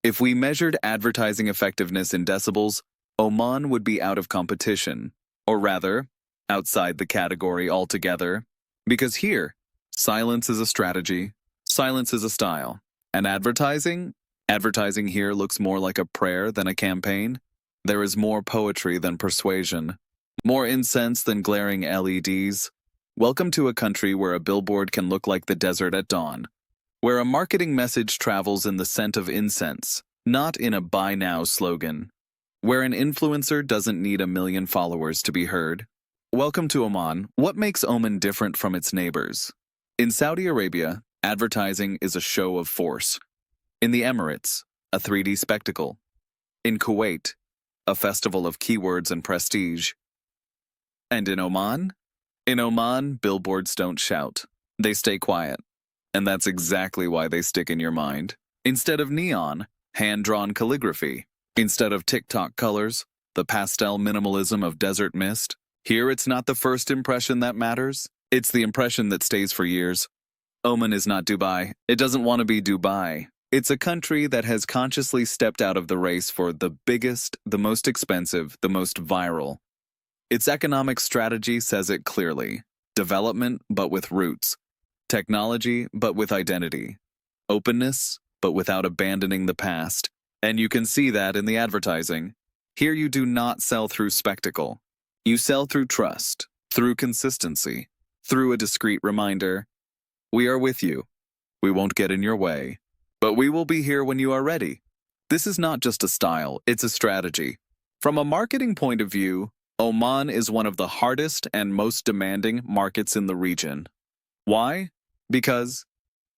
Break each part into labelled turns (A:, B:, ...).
A: If we measured advertising effectiveness in decibels, Oman would be out of competition, or rather, outside the category altogether, because here, silence is a strategy, silence is a style, and advertising here looks more like a prayer than a campaign. There is more poetry than persuasion, more incense than glaring LEDs. Welcome to a country where a billboard can look like the desert at dawn, where a marketing message travels in the scent of incense, not in a buy now slogan, where an influencer doesn't need 1 million followers to be heard. Welcome to Oman. What makes Oman different from its neighbors? In Saudi Arabia, advertising is a show of force. In the Emirates, a 3D spectacle. In Kuwait, a festival of keywords and prestige. And in Oman? In Oman, billboards don't shout. They stay quiet. And that's exactly why they stick in your mind. Instead of neon, hand-drawn calligraphy. Instead of TikTok colors, the pastel minimalism of desert mist. Here it's not the first impression that matters. It's the impression that stays for years. Oman is not Dubai. It doesn't want to be Dubai. It's a country that has consciously stepped out of the race for the biggest, the most expensive, the most viral. Its economic strategy says it clearly. Development, but with roots. Technology, but with identity. Openness, but without abandoning the past. And you can see that in the advertising. Here you do not sell through spectacle. You sell through trust, through consistency, through a discreet reminder. We are with you. We won't get in your way. But we will be here when you are ready. This is not just a style, it's a strategy. From a marketing point of view, Oman is one of the hardest and most demanding markets in the region. Why? Because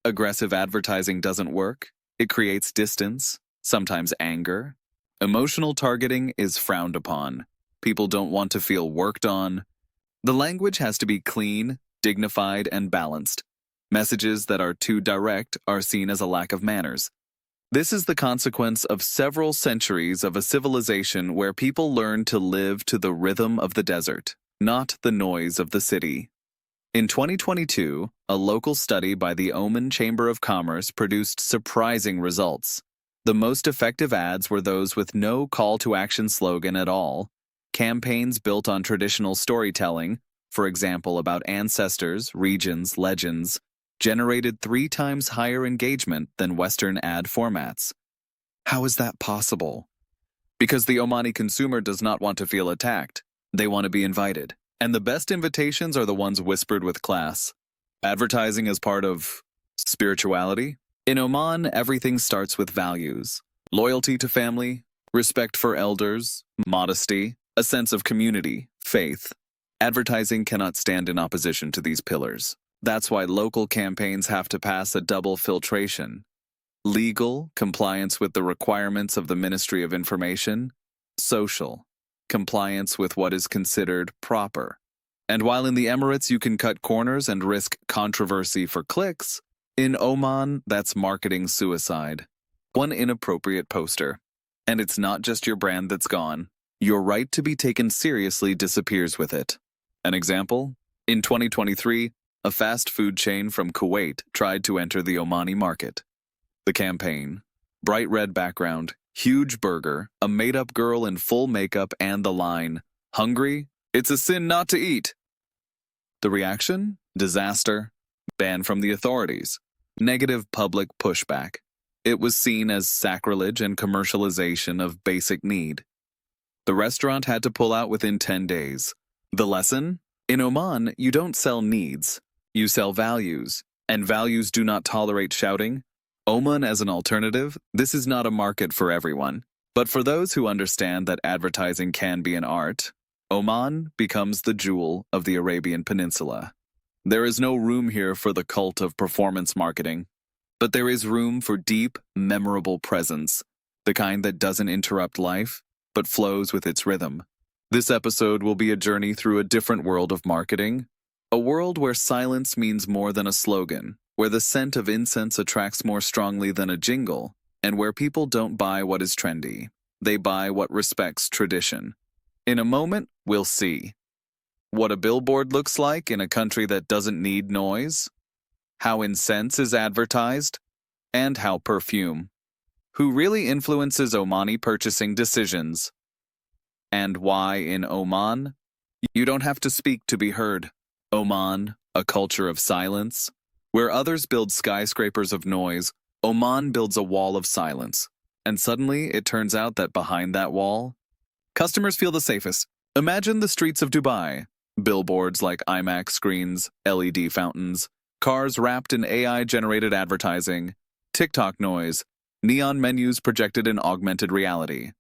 A: aggressive advertising doesn't work. It creates distance, sometimes anger. Emotional targeting is frowned upon. People don't want to feel worked on. The language has to be clean, dignified, and balanced. Messages that are too direct are seen as a lack of manners. This is the consequence of several centuries of a civilization where people learn to live to the rhythm of the desert, not the noise of the city. In 2022, a local study by the Oman Chamber of Commerce produced surprising results. The most effective ads were those with no call-to-action slogan at all, campaigns built on traditional storytelling, for example about ancestors, regions, legends, generated 3 times higher engagement than Western ad formats. How is that possible? Because the Omani consumer does not want to feel attacked. They want to be invited. And the best invitations are the ones whispered with class. Advertising as part of spirituality. In Oman, everything starts with values. Loyalty to family, respect for elders, modesty, a sense of community, faith. Advertising cannot stand in opposition to these pillars. That's why local campaigns have to pass a double filtration. Legal, compliance with the requirements of the Ministry of Information. Social, compliance with what is considered proper. And while in the Emirates you can cut corners and risk controversy for clicks, in Oman that's marketing suicide. One inappropriate poster. And it's not just your brand that's gone. Your right to be taken seriously disappears with it. An example? In 2023, a fast food chain from Kuwait tried to enter the Omani market. The campaign: bright red background, huge burger, a made-up girl in full makeup, and the line, "Hungry? It's a sin not to eat." The reaction? Disaster. Ban from the authorities. Negative public pushback. It was seen as sacrilege and commercialization of basic need. The restaurant had to pull out within 10 days. The lesson? In Oman, you don't sell needs. You sell values, and values do not tolerate shouting. Oman as an alternative, this is not a market for everyone. But for those who understand that advertising can be an art, Oman becomes the jewel of the Arabian Peninsula. There is no room here for the cult of performance marketing, but there is room for deep, memorable presence, the kind that doesn't interrupt life, but flows with its rhythm. This episode will be a journey through a different world of marketing, a world where silence means more than a slogan, where the scent of incense attracts more strongly than a jingle, and where people don't buy what is trendy. They buy what respects tradition. In a moment, we'll see what a billboard looks like in a country that doesn't need noise, how incense is advertised, and how perfume Who really influences Omani purchasing decisions? And why in Oman? You don't have to speak to be heard. Oman, a culture of silence. Where others build skyscrapers of noise, Oman builds a wall of silence. And suddenly, it turns out that behind that wall, customers feel the safest. Imagine the streets of Dubai. Billboards like IMAX screens, LED fountains, cars wrapped in AI-generated advertising, TikTok noise, neon menus projected in augmented reality.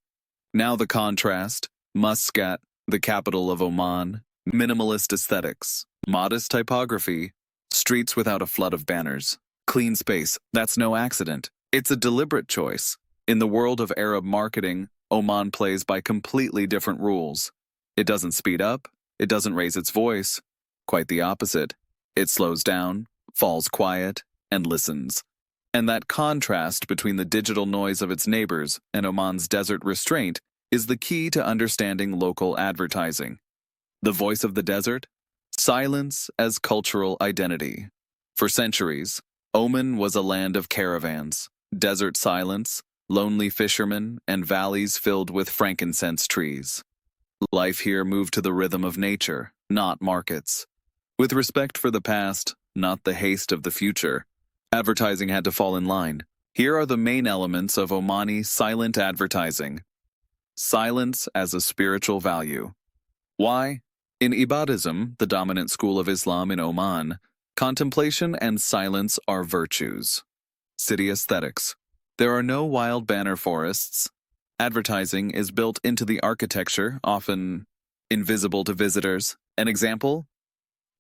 A: Now the contrast, Muscat, the capital of Oman, minimalist aesthetics, modest typography, streets without a flood of banners, clean space, that's no accident. It's a deliberate choice. In the world of Arab marketing, Oman plays by completely different rules. It doesn't speed up, it doesn't raise its voice. Quite the opposite. It slows down, falls quiet, and listens. And that contrast between the digital noise of its neighbors and Oman's desert restraint is the key to understanding local advertising. The voice of the desert? Silence as cultural identity. For centuries, Oman was a land of caravans, desert silence, lonely fishermen, and valleys filled with frankincense trees. Life here moved to the rhythm of nature, not markets. With respect for the past, not the haste of the future, advertising had to fall in line. Here are the main elements of Omani silent advertising. Silence as a spiritual value. Why? In Ibadism, the dominant school of Islam in Oman, contemplation and silence are virtues. City aesthetics. There are no wild banner forests. Advertising is built into the architecture, often invisible to visitors. An example?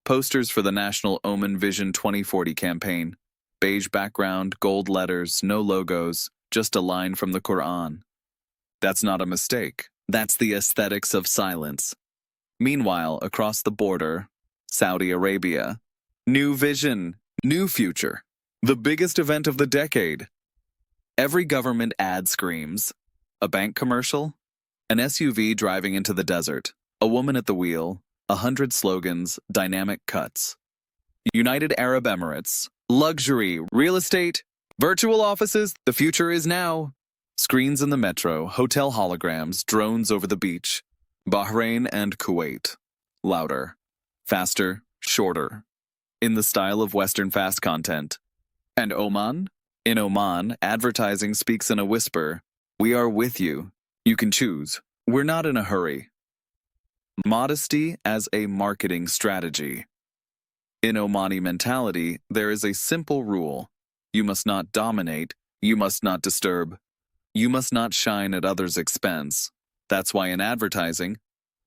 A: Posters for the National Oman Vision 2040 campaign. Beige background, gold letters, no logos, just a line from the Quran. That's not a mistake. That's the aesthetics of silence. Meanwhile, across the border, Saudi Arabia. New vision, new future. The biggest event of the decade. Every government ad screams. A bank commercial? An SUV driving into the desert. A woman at the wheel. 100 slogans, dynamic cuts. United Arab Emirates. Luxury, real estate, virtual offices, the future is now. Screens in the metro, hotel holograms, drones over the beach. Bahrain and Kuwait. Louder, faster, shorter. In the style of Western fast content. And Oman? In Oman, advertising speaks in a whisper. We are with you. You can choose. We're not in a hurry. Modesty as a marketing strategy. In Omani mentality, there is a simple rule. You must not dominate, you must not disturb, you must not shine at others' expense. That's why in advertising,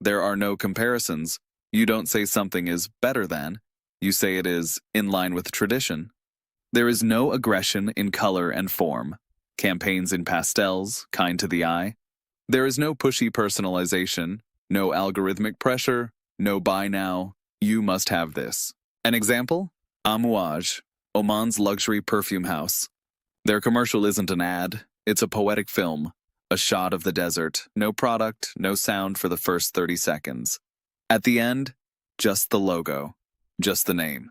A: there are no comparisons. You don't say something is better than, you say it is in line with tradition. There is no aggression in color and form. Campaigns in pastels, kind to the eye. There is no pushy personalization, no algorithmic pressure, no buy now, you must have this. An example? Amouage, Oman's luxury perfume house. Their commercial isn't an ad, it's a poetic film. A shot of the desert, no product, no sound for the first 30 seconds. At the end, just the logo, just the name.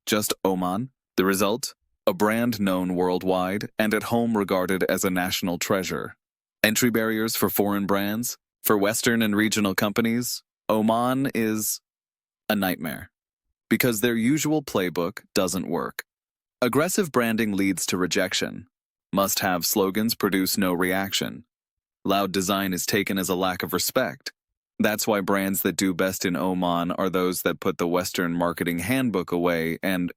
A: Just Oman. The result? A brand known worldwide and at home regarded as a national treasure. Entry barriers for foreign brands? For Western and regional companies, Oman is a nightmare. Because their usual playbook doesn't work. Aggressive branding leads to rejection. Must-have slogans produce no reaction. Loud design is taken as a lack of respect. That's why brands that do best in Oman are those that put the Western marketing handbook away and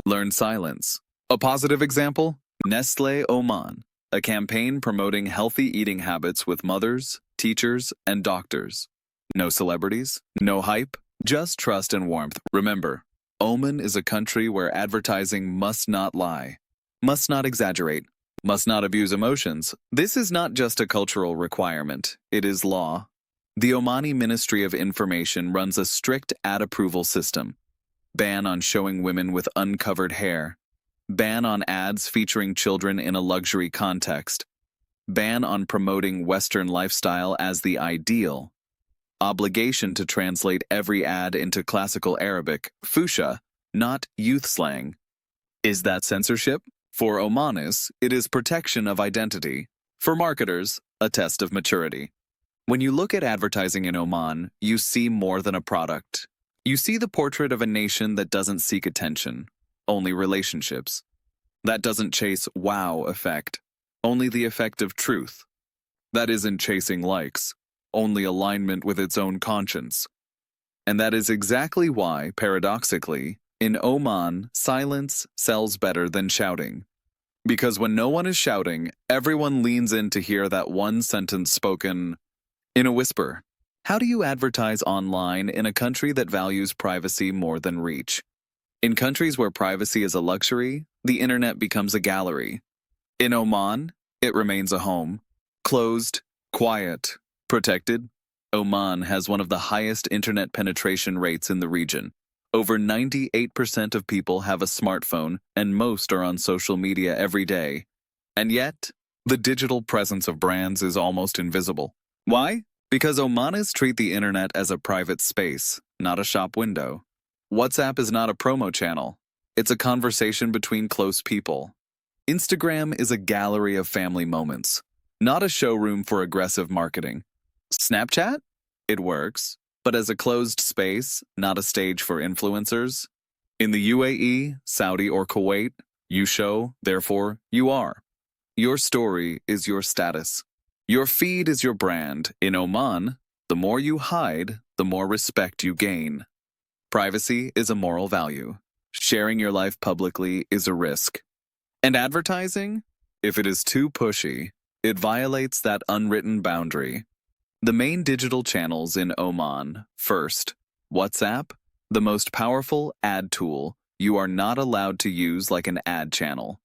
A: learn silence. A positive example? Nestlé Oman, a campaign promoting healthy eating habits with mothers, teachers, and doctors. No celebrities, no hype, just trust and warmth. Remember, Oman is a country where advertising must not lie, must not exaggerate, must not abuse emotions. This is not just a cultural requirement, it is law. The Omani Ministry of Information runs a strict ad approval system. Ban on showing women with uncovered hair. Ban on ads featuring children in a luxury context. Ban on promoting Western lifestyle as the ideal. Obligation to translate every ad into classical Arabic, Fusha, not youth slang. Is that censorship? For Omanis, it is protection of identity. For marketers, a test of maturity. When you look at advertising in Oman, you see more than a product. You see the portrait of a nation that doesn't seek attention, only relationships. That doesn't chase wow effect, only the effect of truth. That isn't chasing likes, only alignment with its own conscience. And that is exactly why, paradoxically, in Oman, silence sells better than shouting. Because when no one is shouting, everyone leans in to hear that one sentence spoken in a whisper. How do you advertise online in a country that values privacy more than reach? In countries where privacy is a luxury, the internet becomes a gallery. In Oman, it remains a home. Closed, quiet, protected. Oman has one of the highest internet penetration rates in the region. Over 98% of people have a smartphone, and most are on social media every day. And yet, the digital presence of brands is almost invisible. Why? Because Omanis treat the internet as a private space, not a shop window. WhatsApp is not a promo channel. It's a conversation between close people. Instagram is a gallery of family moments, not a showroom for aggressive marketing. Snapchat? It works, but as a closed space, not a stage for influencers. In the UAE, Saudi, or Kuwait, you show, therefore, you are. Your story is your status. Your feed is your brand. In Oman, the more you hide, the more respect you gain. Privacy is a moral value. Sharing your life publicly is a risk. And advertising? If it is too pushy, it violates that unwritten boundary. The main digital channels in Oman: first, WhatsApp, the most powerful ad tool you are not allowed to use like an ad channel.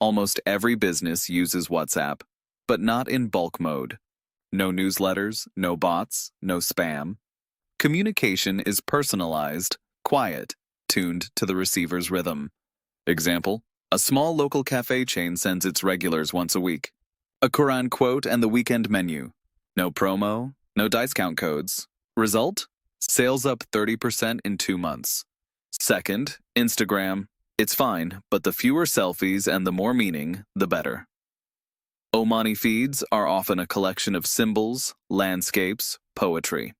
A: Almost every business uses WhatsApp, but not in bulk mode. No newsletters, no bots, no spam. Communication is personalized, quiet, tuned to the receiver's rhythm. Example, a small local cafe chain sends its regulars once a week. A Quran quote and the weekend menu. No promo, no discount codes. Result? Sales up 30% in 2 months. Second, Instagram. It's fine, but the fewer selfies and the more meaning, the better. Omani feeds are often a collection of symbols, landscapes, poetry.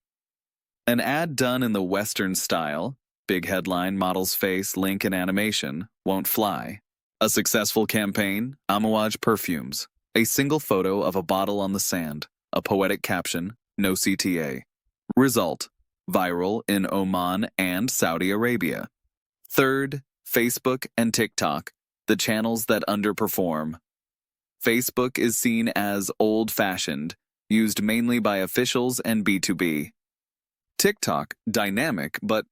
A: An ad done in the Western style, big headline, model's face, link, and animation, won't fly. A successful campaign, Amouage perfumes, a single photo of a bottle on the sand, a poetic caption, no CTA. Result, viral in Oman and Saudi Arabia. Third, Facebook and TikTok, the channels that underperform. Facebook is seen as old-fashioned, used mainly by officials and B2B. TikTok, dynamic, but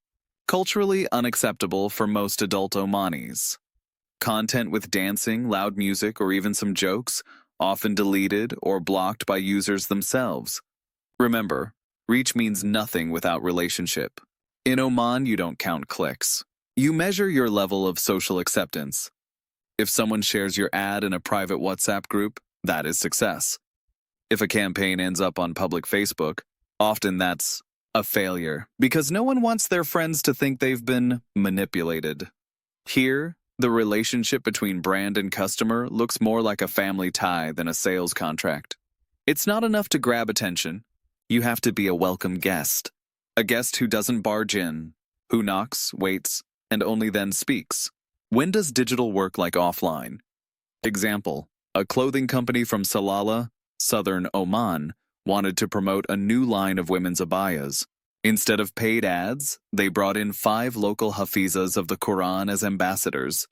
A: culturally unacceptable for most adult Omanis. Content with dancing, loud music, or even some jokes, often deleted or blocked by users themselves. Remember, reach means nothing without relationship. In Oman, you don't count clicks. You measure your level of social acceptance. If someone shares your ad in a private WhatsApp group, that is success. If a campaign ends up on public Facebook, often that's a failure, because no one wants their friends to think they've been manipulated. Here, the relationship between brand and customer looks more like a family tie than a sales contract. It's not enough to grab attention. You have to be a welcome guest. A guest who doesn't barge in, who knocks, waits, and only then speaks. When does digital work like offline? Example, a clothing company from Salalah, southern Oman, wanted to promote a new line of women's abayas. Instead of paid ads, they brought in 5 local hafizas of the Quran as ambassadors.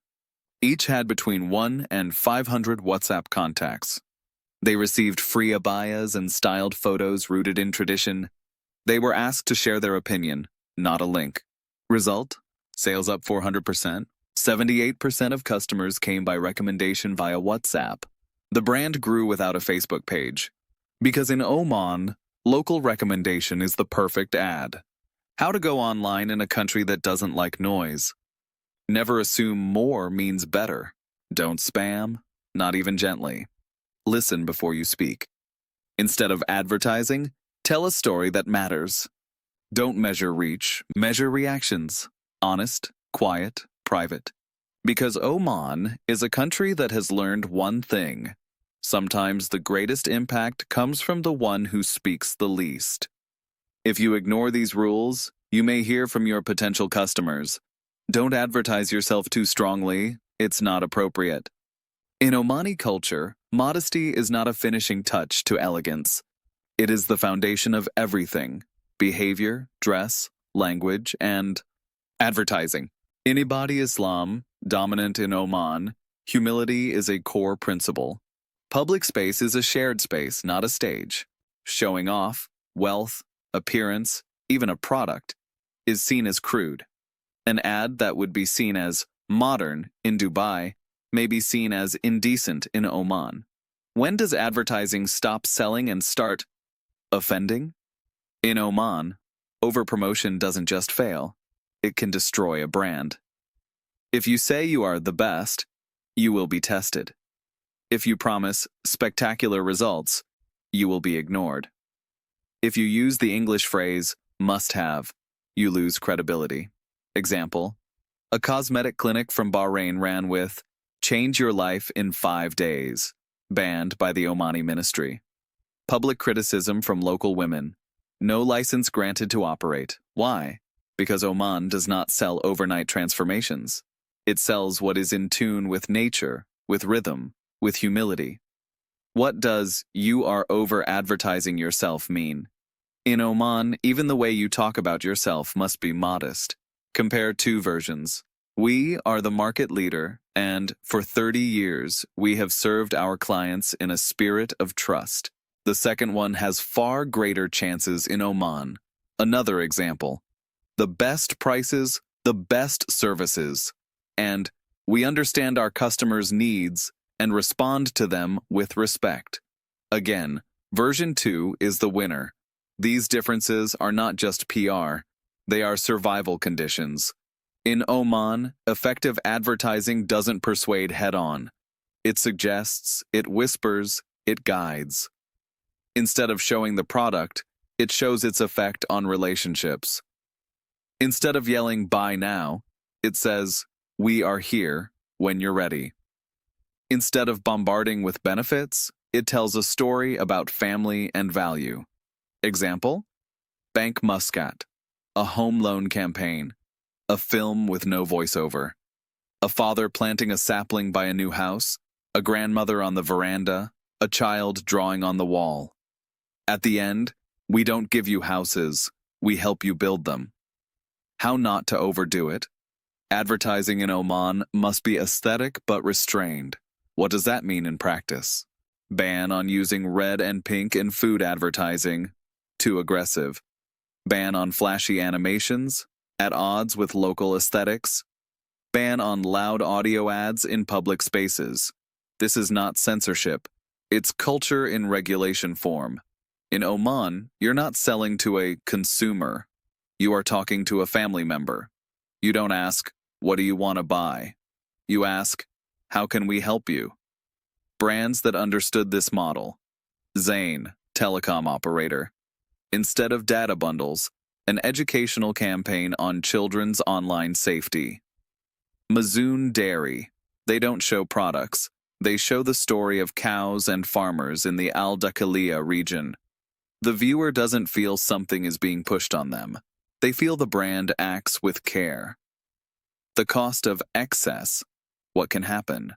A: Each had between 1 and 500 WhatsApp contacts. They received free abayas and styled photos rooted in tradition. They were asked to share their opinion, not a link. Result? Sales up 400%. 78% of customers came by recommendation via WhatsApp. The brand grew without a Facebook page. Because in Oman, local recommendation is the perfect ad. How to go online in a country that doesn't like noise. Never assume more means better. Don't spam, not even gently. Listen before you speak. Instead of advertising, tell a story that matters. Don't measure reach, measure reactions. Honest, quiet, private. Because Oman is a country that has learned one thing. Sometimes the greatest impact comes from the one who speaks the least. If you ignore these rules, you may hear from your potential customers, "Don't advertise yourself too strongly, it's not appropriate." In Omani culture, modesty is not a finishing touch to elegance. It is the foundation of everything: behavior, dress, language, and advertising. In Ibadi Islam, dominant in Oman, humility is a core principle. Public space is a shared space, not a stage. Showing off, wealth, appearance, even a product, is seen as crude. An ad that would be seen as modern in Dubai may be seen as indecent in Oman. When does advertising stop selling and start offending? In Oman, overpromotion doesn't just fail, it can destroy a brand. If you say you are the best, you will be tested. If you promise spectacular results, you will be ignored. If you use the English phrase, "must have," you lose credibility. Example: a cosmetic clinic from Bahrain ran with, "Change your life in 5 days," banned by the Omani ministry. Public criticism from local women: no license granted to operate. Why? Because Oman does not sell overnight transformations. It sells what is in tune with nature, with rhythm, with humility. What does "you are over-advertising yourself" mean? In Oman, even the way you talk about yourself must be modest. Compare two versions. "We are the market leader, and for 30 years, we have served our clients in a spirit of trust." The second one has far greater chances in Oman. Another example: the best prices, the best services, and "we understand our customers' needs and respond to them with respect." Again, version 2 is the winner. These differences are not just PR, they are survival conditions. In Oman, effective advertising doesn't persuade head-on. It suggests, it whispers, it guides. Instead of showing the product, it shows its effect on relationships. Instead of yelling "buy now," it says, "we are here when you're ready." Instead of bombarding with benefits, it tells a story about family and value. Example: Bank Muscat, a home loan campaign, a film with no voiceover, a father planting a sapling by a new house, a grandmother on the veranda, a child drawing on the wall. At the end, "we don't give you houses, we help you build them." How not to overdo it? Advertising in Oman must be aesthetic but restrained. What does that mean in practice? Ban on using red and pink in food advertising. Too aggressive. Ban on flashy animations, at odds with local aesthetics. Ban on loud audio ads in public spaces. This is not censorship. It's culture in regulation form. In Oman, you're not selling to a consumer. You are talking to a family member. You don't ask, "What do you want to buy?" You ask, "How can we help you?" Brands that understood this model. Zain, telecom operator. Instead of data bundles, an educational campaign on children's online safety. Mazoon Dairy. They don't show products. They show the story of cows and farmers in the Al Dakhiliya region. The viewer doesn't feel something is being pushed on them. They feel the brand acts with care. The cost of excess. What can happen?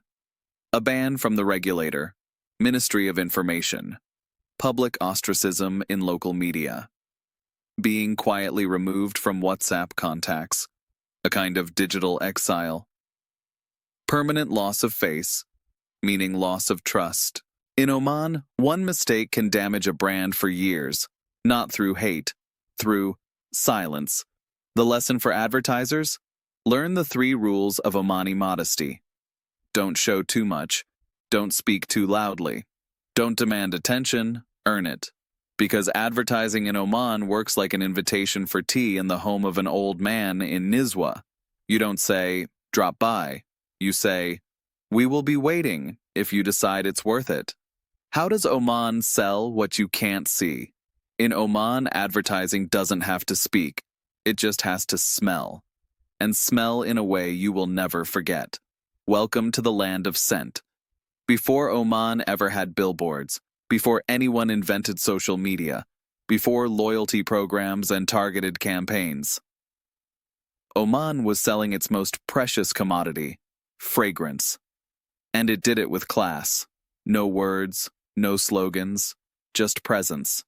A: A ban from the regulator, Ministry of Information, public ostracism in local media, being quietly removed from WhatsApp contacts, a kind of digital exile, permanent loss of face, meaning loss of trust. In Oman, one mistake can damage a brand for years, not through hate, through silence. The lesson for advertisers? Learn the 3 rules of Omani modesty. Don't show too much. Don't speak too loudly. Don't demand attention, earn it. Because advertising in Oman works like an invitation for tea in the home of an old man in Nizwa. You don't say, "drop by." You say, "we will be waiting if you decide it's worth it." How does Oman sell what you can't see? In Oman, advertising doesn't have to speak. It just has to smell. And smell in a way you will never forget. Welcome to the land of scent. Before Oman ever had billboards, before anyone invented social media, before loyalty programs and targeted campaigns, Oman was selling its most precious commodity, fragrance. And it did it with class. No words, no slogans, just presence,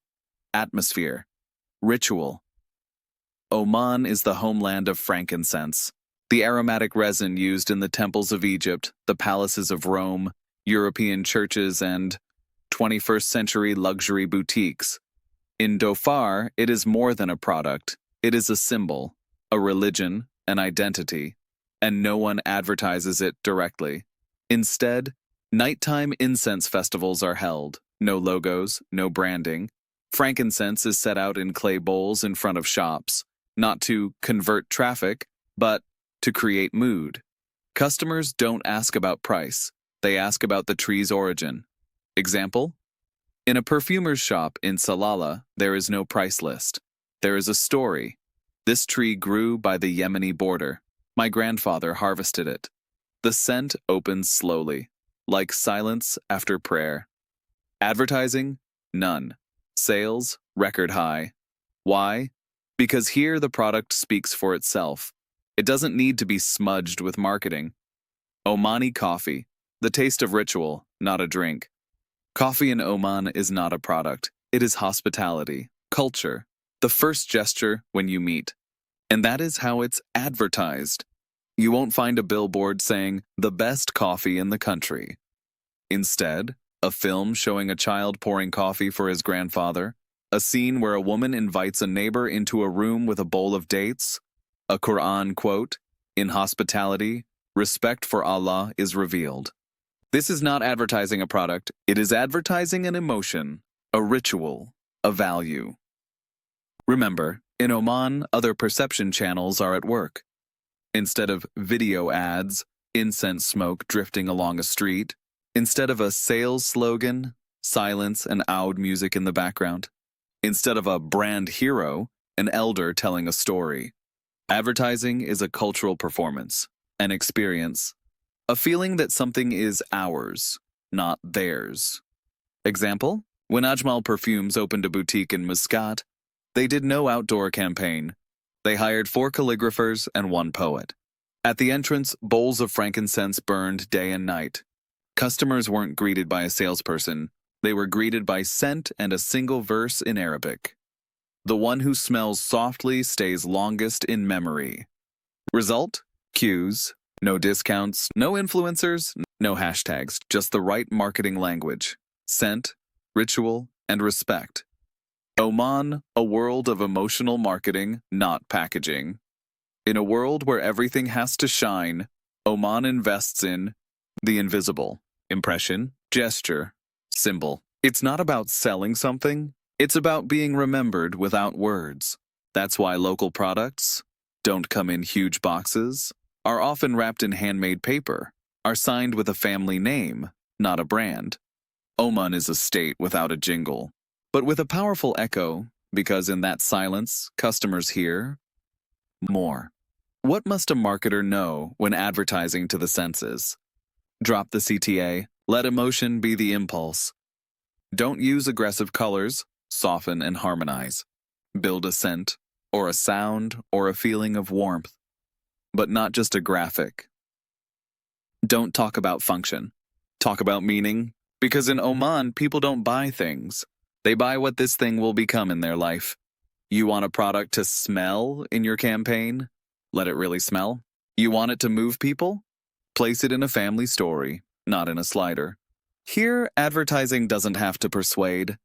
A: atmosphere, ritual. Oman is the homeland of frankincense, the aromatic resin used in the temples of Egypt, the palaces of Rome, European churches, and 21st century luxury boutiques. In Dhofar, it is more than a product. It is a symbol, a religion, an identity, and no one advertises it directly. Instead, nighttime incense festivals are held. No logos, no branding. Frankincense is set out in clay bowls in front of shops, not to convert traffic, but to create mood. Customers don't ask about price. They ask about the tree's origin. Example? In a perfumer's shop in Salalah, there is no price list. There is a story. This tree grew by the Yemeni border. My grandfather harvested it. The scent opens slowly, like silence after prayer. Advertising? None. Sales? Record high. Why? Because here the product speaks for itself. It doesn't need to be smudged with marketing. Omani coffee, the taste of ritual, not a drink. Coffee in Oman is not a product. It is hospitality, culture, the first gesture when you meet. And that is how it's advertised. You won't find a billboard saying, "the best coffee in the country." Instead, a film showing a child pouring coffee for his grandfather, a scene where a woman invites a neighbor into a room with a bowl of dates, a Quran quote, "In hospitality, respect for Allah is revealed." This is not advertising a product, it is advertising an emotion, a ritual, a value. Remember, in Oman, other perception channels are at work. Instead of video ads, incense smoke drifting along a street. Instead of a sales slogan, silence and oud music in the background. Instead of a brand hero, an elder telling a story. Advertising is a cultural performance, an experience, a feeling that something is ours, not theirs. Example, when Ajmal Perfumes opened a boutique in Muscat, they did no outdoor campaign. They hired 4 calligraphers and 1 poet. At the entrance, bowls of frankincense burned day and night. Customers weren't greeted by a salesperson. They were greeted by scent and a single verse in Arabic. The one who smells softly stays longest in memory. Result? Cues. No discounts, no influencers, no hashtags, just the right marketing language. Scent, ritual, and respect. Oman, a world of emotional marketing, not packaging. In a world where everything has to shine, Oman invests in the invisible. Impression, gesture, symbol. It's not about selling something, it's about being remembered without words. That's why local products don't come in huge boxes, are often wrapped in handmade paper, are signed with a family name, not a brand. Oman is a state without a jingle, but with a powerful echo, because in that silence, customers hear more. What must a marketer know when advertising to the senses? Drop the CTA, let emotion be the impulse. Don't use aggressive colors, soften and harmonize. Build a scent, or a sound, or a feeling of warmth. But not just a graphic. Don't talk about function. Talk about meaning, because in Oman, people don't buy things. They buy what this thing will become in their life. You want a product to smell in your campaign? Let it really smell. You want it to move people? Place it in a family story, not in a slider. Here, advertising doesn't have to persuade.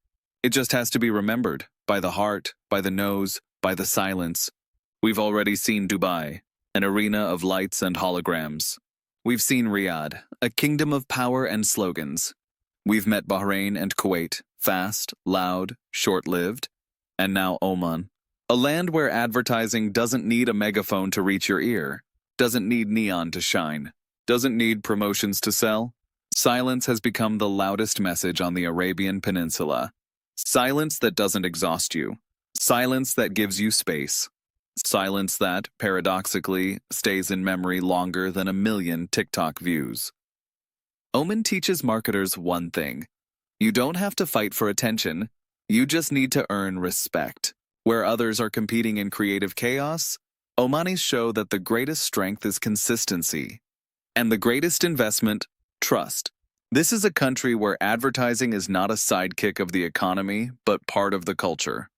A: It just has to be remembered, by the heart, by the nose, by the silence. We've already seen Dubai, an arena of lights and holograms. We've seen Riyadh, a kingdom of power and slogans. We've met Bahrain and Kuwait, fast, loud, short-lived. And now Oman, a land where advertising doesn't need a megaphone to reach your ear, doesn't need neon to shine, doesn't need promotions to sell. Silence has become the loudest message on the Arabian Peninsula. Silence that doesn't exhaust you. Silence that gives you space. Silence that, paradoxically, stays in memory longer than 1 million TikTok views. Oman teaches marketers one thing. You don't have to fight for attention. You just need to earn respect. Where others are competing in creative chaos, Omanis show that the greatest strength is consistency. And the greatest investment, trust. This is a country where advertising is not a sidekick of the economy, but part of the culture.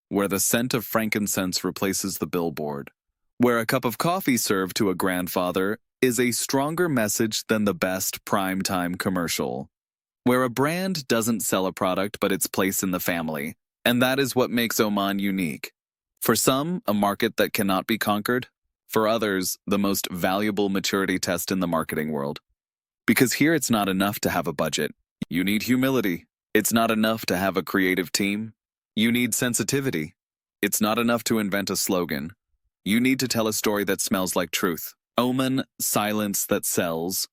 A: Where the scent of frankincense replaces the billboard. Where a cup of coffee served to a grandfather is a stronger message than the best primetime commercial. Where a brand doesn't sell a product but its place in the family. And that is what makes Oman unique. For some, a market that cannot be conquered. For others, the most valuable maturity test in the marketing world. Because here it's not enough to have a budget. You need humility. It's not enough to have a creative team. You need sensitivity. It's not enough to invent a slogan. You need to tell a story that smells like truth. Oman, silence that sells.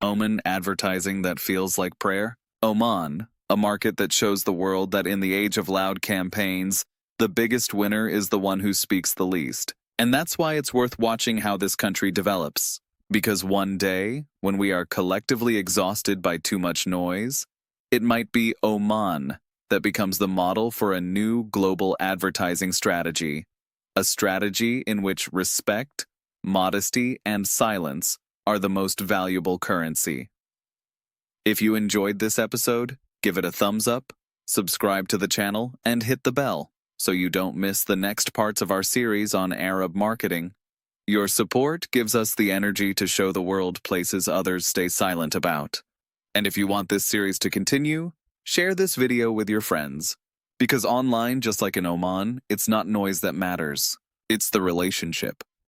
A: Oman, advertising that feels like prayer. Oman, a market that shows the world that in the age of loud campaigns, the biggest winner is the one who speaks the least. And that's why it's worth watching how this country develops. Because one day, when we are collectively exhausted by too much noise, it might be Oman that becomes the model for a new global advertising strategy. A strategy in which respect, modesty, and silence are the most valuable currency. If you enjoyed this episode, give it a thumbs up, subscribe to the channel, and hit the bell so you don't miss the next parts of our series on Arab marketing. Your support gives us the energy to show the world places others stay silent about. And if you want this series to continue, share this video with your friends. Because online, just like in Oman, it's not noise that matters. It's the relationship.